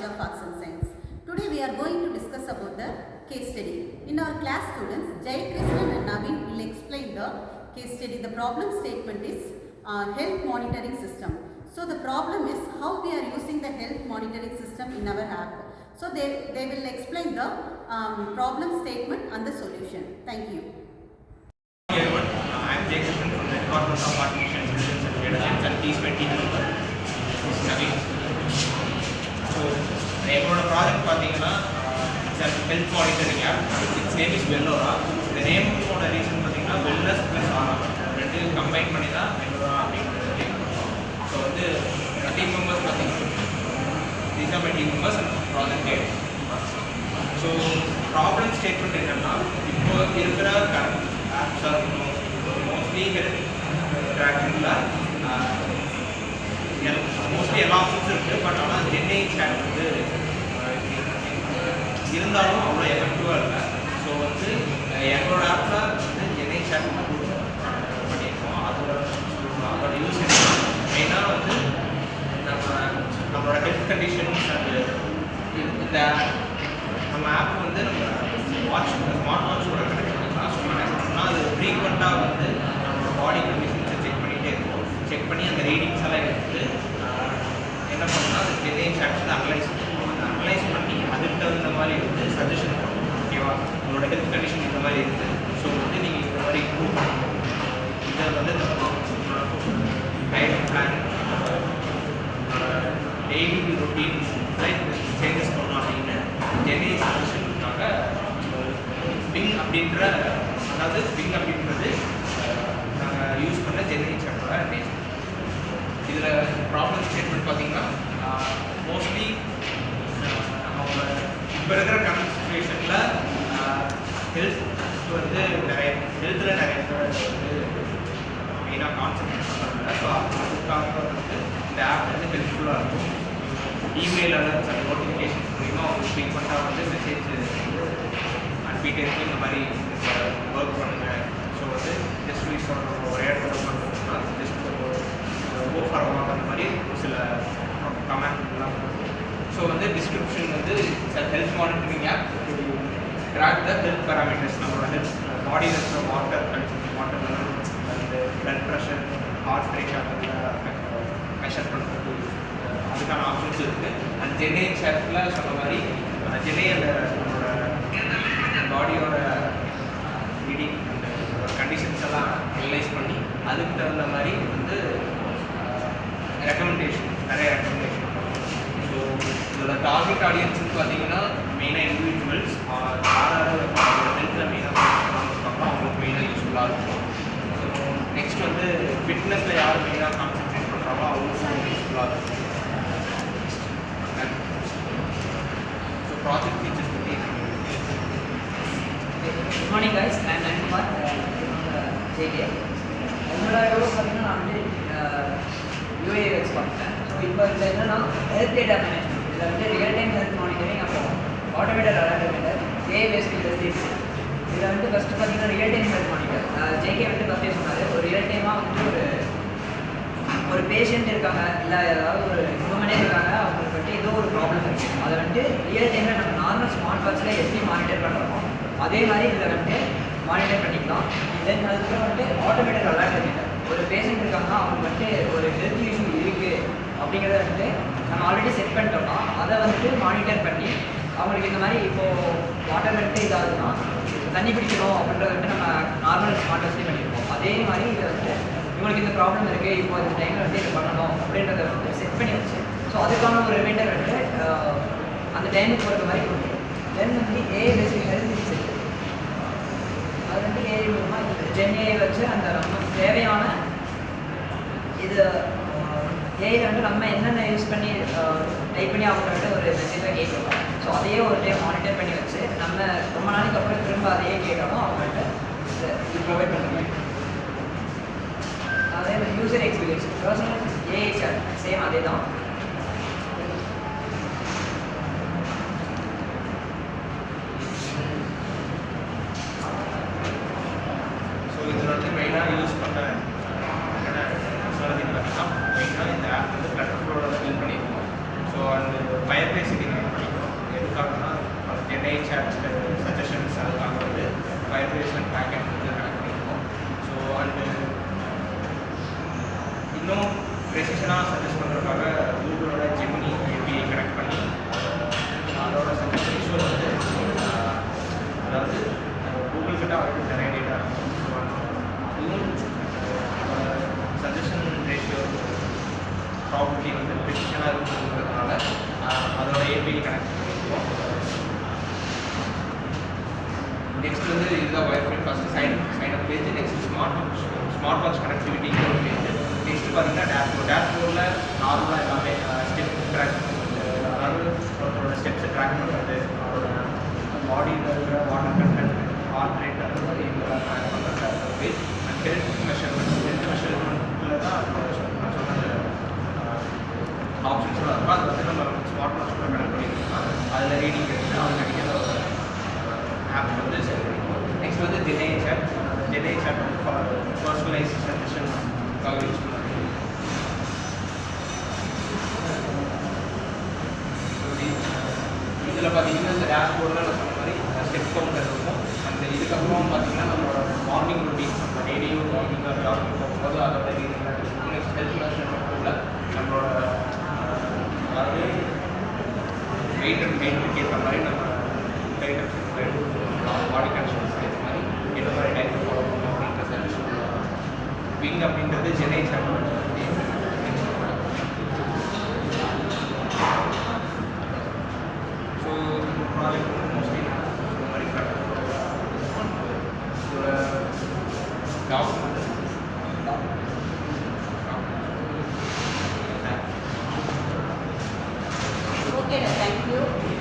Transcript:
Bachelor of Arts and Science. Today we are going to discuss about the case study. In our class, students Jai Krishnan and Naveen will explain the case study. The problem statement is health monitoring system. So the problem is how we are using the health monitoring system in our app. So they will explain the problem statement and the solution. Thank you. Hi everyone, I am Jai Krishnan from the Department of Artificial Intelligence and Data Science and T20 developer. This is Naveen. So, our project பார்த்தீங்கன்னா it's a health monitoring app. Its name is Wellora. The name for the reason பார்த்தீங்கன்னா wellness plus Aura ரெண்டு combine பண்ணி தான் Wellora அப்படிங்கிறது. So வந்து team members பார்த்தீங்கன்னா these are my team members and project head. So problem statement என்னன்னா இப்போ இருக்கிற current apps are mostly health tracking mostly எல்லா ஆப்ஷன்ஸும் இருக்குது. பட் ஆனால் சென்னை சேட் வந்து இருந்தாலும் அவ்வளோ எஃபெக்டிவாக இல்லை. ஸோ வந்து எங்களோட ஆப்பில் வந்து சென்னை சேட் பண்ணியிருக்கோம். அதோட யூஸ் என்ன மெயினாக வந்து நம்மளோட ஹெல்த் கண்டிஷன்ஸ் அது இந்த நம்ம ஆப் வந்து நம்ம ஸ்மார்ட் வாட்ச் கூட கனெக்ட் பண்ணிக்கலாம். அது ஃப்ரீக்வெண்ட்டாக வந்து நம்மளோட பாடி கண்டிஷன்ஸை செக் பண்ணிகிட்டே இருக்கும். செக் பண்ணி அந்த ரீடிங்ஸ் எல்லாம் எடுத்து என்ன பண்ணால் அது சென்னை சேட் வந்து அனலைஸ் பண்ணி அதுக்கு தகுந்த மாதிரி வந்து சஜஷன் பண்ணுவோம். ஓகேவா, உங்களோட ஹெல்த் கண்டிஷன் இந்த மாதிரி இருக்குது. ஸோ வந்து நீங்கள் இந்த மாதிரி இம்ப்ரூவ் பண்ணணும். இதை வந்து diet plan daily routine changes பண்ணணும் அப்படின்னு சென்னை சஜஷனுக்காக பிங் அப்படின்ற அதாவது பிங் அப்படின்றது நாங்கள் யூஸ் பண்ண சென்னை சேட்டோட நேம். இதில் ப்ராப்ளம் ஸ்டேட்மெண்ட் பார்த்தீங்கன்னா மோஸ்ட்லி அவங்க இப்போ இருக்கிற கரண்ட் சுச்சுவேஷனில் ஹெல்த் வந்து நிறைய ஹெல்த்தில் நிறைய வந்து மெயினாக கான்சன்ட்ரேட் பண்ணுறாங்க. ஸோ அதுக்காக வந்து இந்த ஆப் வந்து ஹெல்ப்ஃபுல்லாக இருக்கும். இமெயில் அலர்ட்ஸ் அண்ட் நோட்டிஃபிகேஷன்ஸ் மூலிமா அவங்க ஃப்ரீக்வெண்ட்டாக வந்து மெசேஜ் அனுப்பிட்டே இருக்கும். இந்த மாதிரி ஒர்க் பண்ணுங்கள். ஸோ வந்து ஜஸ்ட் யூஸ் பண்ணுற ஒரு இடத்துல பண்ணுறோம்னா ஜஸ்ட் கோ ஃபார் வாக் அந்த மாதிரி சில கமெண்ட்லாம் இருக்கும். ஸோ வந்து டிஸ்கிரிப்ஷன் வந்து health monitoring app track the health parameters. நம்மளோட ஹெல்த் பாடியில் இருக்கிற water level and blood pressure heart rate அதெல்லாம் மெஷர் பண்ணுறது அதுக்கான ஆப்ஷன்ஸ் இருக்குது. அந்த சென்னை சேட்டில் சொன்ன மாதிரி சென்னையில் நம்மளோட பாடியோட ரீடிங் அந்த கண்டிஷன்ஸ் எல்லாம் அனலைஸ் பண்ணி அதுக்கு தகுந்த மாதிரி வந்து ரெக்கமெண்டேஷன் நிறைய ரெக்கமெண்டேஷன் பண்ணுவோம். ஸோ இதோட டார்கெட் ஆடியன்ஸ்னு பார்த்தீங்கன்னா மெயினாக இண்டிவிஜுவல்ஸ் ஹெல்த்தில் மெயினாக இருக்காங்களோ அவங்களுக்கு மெயினாக யூஸ்ஃபுல்லாக இருக்கும். ஸோ நெக்ஸ்ட் வந்து ஃபிட்னஸில் யார் மெயினாக கான்சன்ட்ரேட் பண்ணுறாங்களோ அவங்களுக்கும் யூஸ்ஃபுல்லாக இருக்கும். ஸோ ப்ராஜெக்ட் ஃபீச்சர்ஸ் பற்றி good morning guys, I am Nayankumar J. என்னோட எவ்வளோ பார்த்தீங்கன்னா நான் வந்து யூஏ வச்சு பார்த்தேன். ஸோ இப்போ இதில் என்னென்னா ஹெல்த் டேட்டா மேனேஜ்மெண்ட், இதில் வந்து ரியல் டைம் ஹெல்த் மானிட்டரிங், அப்புறம் ஆட்டோமேட்டட் அலர்ட், ஏ பேஸ்டு ஹெல்த் டிப்ஸ். இதில் வந்து ஃபஸ்ட்டு பார்த்தீங்கன்னா real time health monitor. JK வந்து ஃபஸ்ட்டே சொன்னார், ஒரு ரியல் டைமாக வந்து ஒரு பேஷண்ட் இருக்காங்க, இல்லை ஏதாவது ஒரு ஹியூமனே இருக்காங்க, அவங்களுக்கு வந்து ஏதோ ஒரு ப்ராப்ளம் இருக்குது. அதை வந்து ரியல் டைமில் நம்ம நார்மல் ஸ்மார்ட் வாட்சில் எப்படி மானிட்டர் பண்ணுறோமோ அதே மாதிரி இதில் வந்து மானிட்டர் பண்ணிக்கலாம். தென் அதுக்கப்புறம் வந்து ஆட்டோமேட்டட் அலர்ட் இருக்குது. ஒரு பேஷண்ட் இருக்காங்கன்னா அவங்களுக்கு வந்து ஒரு ஹெல்த் இஷ்யூ இருக்குது அப்படிங்கிறத வந்து நம்ம ஆல்ரெடி செட் பண்ணிட்டோம்னா அதை வந்துட்டு மானிட்டர் பண்ணி அவங்களுக்கு இந்த மாதிரி இப்போது வாட்டர் வந்து இதாகுதுன்னா தண்ணி பிடிக்கணும் அப்படின்றத வந்து நம்ம நார்மல் ஸ்மார்ட் வாட்ச்லேயே பண்ணியிருக்கோம். அதே மாதிரி இதை வந்து இவங்களுக்கு இந்த ப்ராப்ளம் இருக்குது, இப்போ இந்த டைமில் வந்து இதை பண்ணணும் அப்படின்றத வந்து செட் பண்ணி வச்சு ஸோ அதுக்கான ஒரு ரிமைண்டர் வந்து அந்த டைமுக்கு போகிற மாதிரி கொடுத்துரும். தென் வந்து ஏஐ பேஸ்டு ஹெல்த் டிப்ஸ் இருக்குது. அது வந்து ஏஐ மூலமாக ஜென்ஏஐ வச்சு அந்த நமக்கு தேவையான இது ஏஐயில் வந்து நம்ம என்னென்ன யூஸ் பண்ணி டைப் பண்ணி அவங்கள்ட்ட ஒரு மெசேஜாக கேட்கணும். ஸோ அதையே ஒரு டைம் மானிட்டர் பண்ணி வச்சு நம்ம ரொம்ப நாளைக்கு அப்புறம் திரும்ப அதையே கேட்கணும் அவங்கள்ட்ட இது ப்ரொவைட் பண்ணுற மாதிரி. அதே மாதிரி user experience personal AI chat same அதே தான். ஸோ இதில் வந்து மெயினாக யூஸ் பண்ணுற டெக்னாலஜின்னு பார்த்தீங்கன்னா மெயினாக இந்த ஆப் வந்து பிளட் ஃப்ளோட ஃபில் பண்ணியிருக்கோம். ஸோ அந்த ஃபயர் பேஸ் செட்டிங் நெக்ஸ்ட் வந்து இதுதான் wireframe first sign up page. Next smart watch கனெக்டிவிட்டிங்கிற ஒரு பேஜ். நெக்ஸ்ட் பார்த்தீங்கன்னா டேஷ்போர்டில் நார்மலாக எல்லாமே ஸ்டெப் ட்ராக் அதாவது ஒருத்தரோட ஸ்டெப்ஸை ட்ராக் பண்ணுறது, அவரோட பாடியில் இருக்கிற வாட்டர் கண்டென்ட், ஹார்ட் ரேட் அந்த மாதிரி ட்ராக் பண்ணுற பேஜ். அண்ட் ஹெல்த் மெஷர்மெண்ட்டில் தான் நான் சொன்ன ஆப்ஷன்ஸ்லாம் இருக்கும். அது வந்து நம்ம ஸ்மார்ட் வாட்ச் கூட கனெக்ட் பண்ணிக்கலாம். அதில் ரீடிங் எடுத்து அவங்க அடிக்கிற ஒரு ஆப் வந்து செட் பண்ணிக்கலாம். நெக்ஸ்ட் வந்து ஜெனை சேட் வந்து பர்சனலைஸ் சஜஷனுக்காக யூஸ் பண்ணுறாங்க. இதில் பார்த்தீங்கன்னா இந்த டேஷ்போர்டில் நான் சொன்ன மாதிரி ஸ்டெப் கவுண்டர் இருக்கும். அந்த இதுக்கப்புறம் பார்த்தீங்கன்னா நம்மளோட மார்னிங் ரொட்டீன், நம்ம டெய்லியும் மார்னிங் ஜாகிங் போகும்போது அதோட நெக்ஸ்ட் ஹெல்த் மெஷர்மெண்ட்டில் நம்மளோட அதாவது வெயிட் அண்ட் ஹைட்டுக்கு ஏற்ற மாதிரி நம்ம டைட் பாடி கன்ஷன்ஸ்க்கு ஏற்ற மாதிரி என்ன மாதிரி டைட் ஃபாலோ பண்ணணும் அப்படின்ற சஜஷன். விங் அப்படின்றது ஜெனை சேட். ஸோ ப்ராஜெக்ட் வந்து மோஸ்ட்லி இந்த மாதிரி இதோட டாக்குமெண்ட் Okay, thank you.